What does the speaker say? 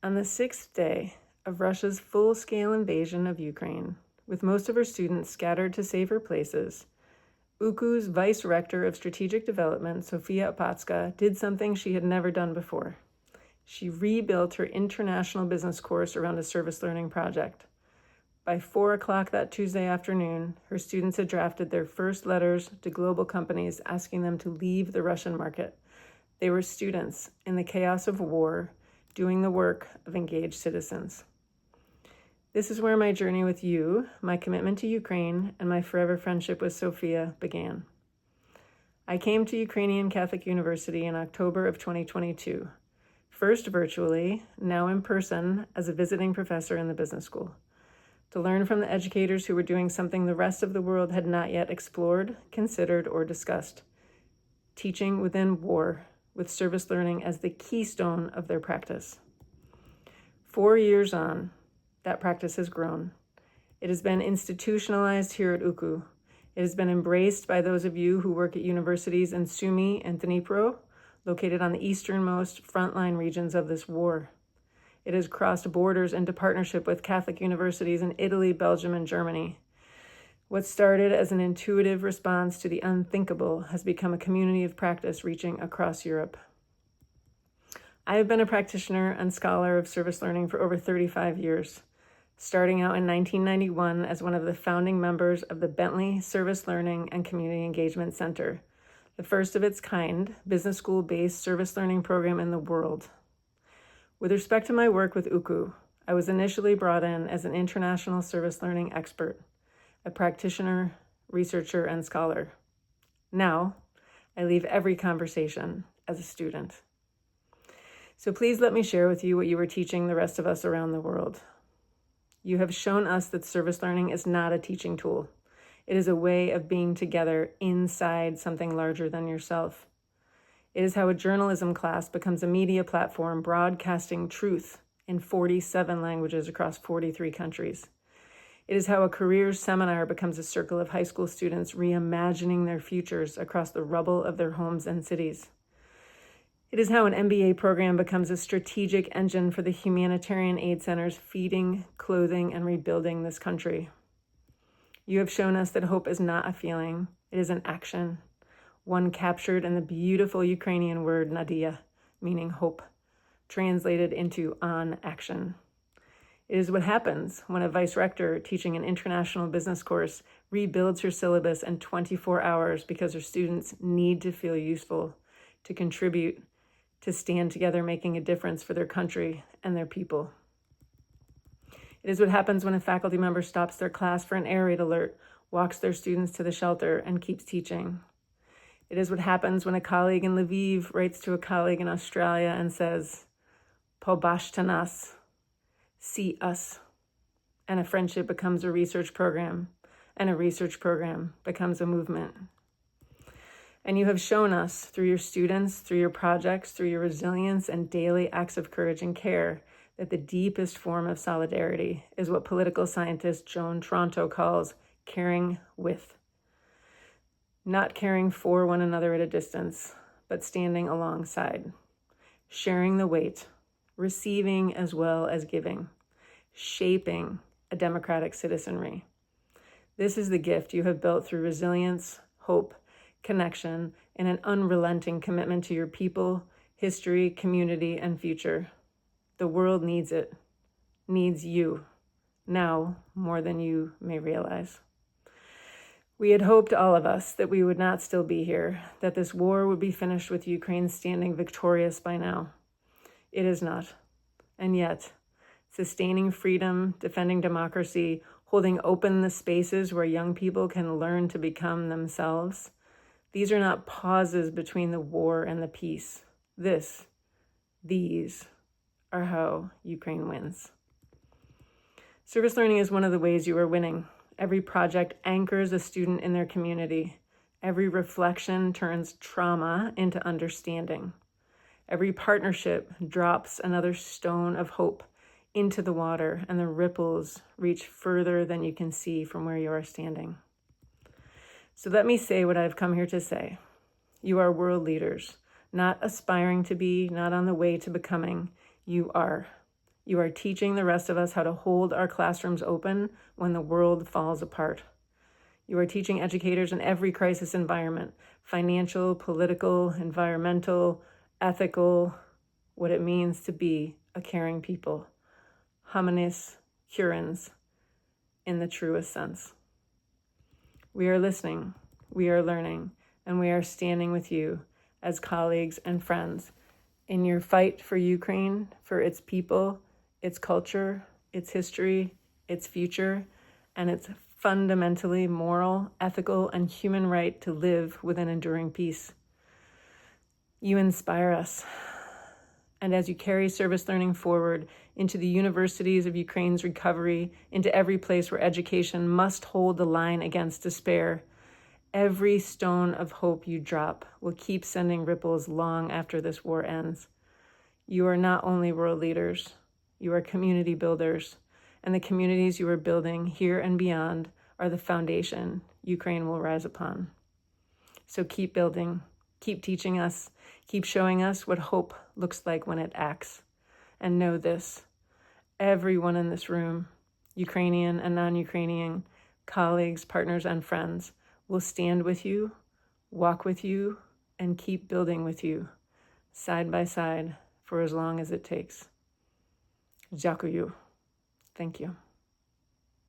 On the 6th day of Russia's full-scale invasion of Ukraine, with most of her students scattered to safer places, UCU's Vice Rector of Strategic Development, Sofia Opatska, did something she had never done before. She rebuilt her International Business course around a service learning project. By 4 o'clock that Tuesday afternoon, her students had drafted their first letters to global companies asking them to leave the Russian market. They were students in the chaos of war, doing the work of engaged citizens. This is where my journey with you, my commitment to Ukraine, and my forever friendship with Sofia began. I came to Ukrainian Catholic University in October of 2022, first virtually, now in person as a visiting professor in the business school, to learn from the educators who were doing something the rest of the world had not yet explored, considered, or discussed: teaching within war, with service learning as the keystone of their practice. 4 years on, that practice has grown. It has been institutionalized here at UCU. It has been embraced by those of you who work at universities in Sumy and Dnipro, located on the easternmost frontline regions of this war. It has crossed borders into partnership with Catholic universities in Italy, Belgium, and Germany. What started as an intuitive response to the unthinkable has become a community of practice reaching across Europe. I have been a practitioner and scholar of service learning for over 35 years, starting out in 1991 as one of the founding members of the Bentley Service Learning and Community Engagement Center, the first of its kind business school-based service learning program in the world. With respect to my work with UCU, I was initially brought in as an international service learning expert, a practitioner, researcher, and scholar. Now, I leave every conversation as a student. So please let me share with you what you are teaching the rest of us around the world. You have shown us that service learning is not a teaching tool. It is a way of being together inside something larger than yourself. It is how a journalism class becomes a media platform broadcasting truth in 47 languages across 43 countries. It is how a careers seminar becomes a circle of high school students reimagining their futures across the rubble of their homes and cities. It is how an MBA program becomes a strategic engine for the humanitarian aid centers feeding, clothing, and rebuilding this country. You have shown us that hope is not a feeling, it is an action, one captured in the beautiful Ukrainian word nadia, meaning hope, translated into on action. It is what happens when a vice rector teaching an international business course rebuilds her syllabus in 24 hours because her students need to feel useful, to contribute, to stand together making a difference for their country and their people. It is what happens when a faculty member stops their class for an air raid alert, walks their students to the shelter, and keeps teaching. It is what happens when a colleague in Lviv writes to a colleague in Australia and says, "Pobashta nas," see us, and a friendship becomes a research program, and a research program becomes a movement. And you have shown us through your students, through your projects, through your resilience and daily acts of courage and care that the deepest form of solidarity is what political scientist Joan Toronto calls caring with. Not caring for one another at a distance, but standing alongside, sharing the weight, receiving as well as giving, shaping a democratic citizenry. This is the gift you have built through resilience, hope, connection, and an unrelenting commitment to your people, history, community, and future. The world needs it, needs you, now more than you may realize. We had hoped, all of us, that we would not still be here, that this war would be finished with Ukraine standing victorious by now. It is not. And yet, sustaining freedom, defending democracy, holding open the spaces where young people can learn to become themselves, these are not pauses between the war and the peace. These are how Ukraine wins. Service learning is one of the ways you are winning. Every project anchors a student in their community. Every reflection turns trauma into understanding. Every partnership drops another stone of hope into the water, and the ripples reach further than you can see from where you are standing. So let me say what I've come here to say. You are world leaders, not aspiring to be, not on the way to becoming. You are. You are teaching the rest of us how to hold our classrooms open when the world falls apart. You are teaching educators in every crisis environment, financial, political, environmental, ethical, what it means to be a caring people. Hominis curans in the truest sense. We are listening, we are learning, and we are standing with you as colleagues and friends in your fight for Ukraine, for its people, its culture, its history, its future, and its fundamentally moral, ethical, and human right to live with an enduring peace. You inspire us. And as you carry service learning forward into the universities of Ukraine's recovery, into every place where education must hold the line against despair, every stone of hope you drop will keep sending ripples long after this war ends. You are not only world leaders, you are community builders, and the communities you are building here and beyond are the foundation Ukraine will rise upon. So keep building, keep teaching us, keep showing us what hope looks like when it acts. And know this, everyone in this room, Ukrainian and non-Ukrainian, colleagues, partners, and friends, will stand with you, walk with you, and keep building with you, side by side, for as long as it takes. Дякую. Thank you.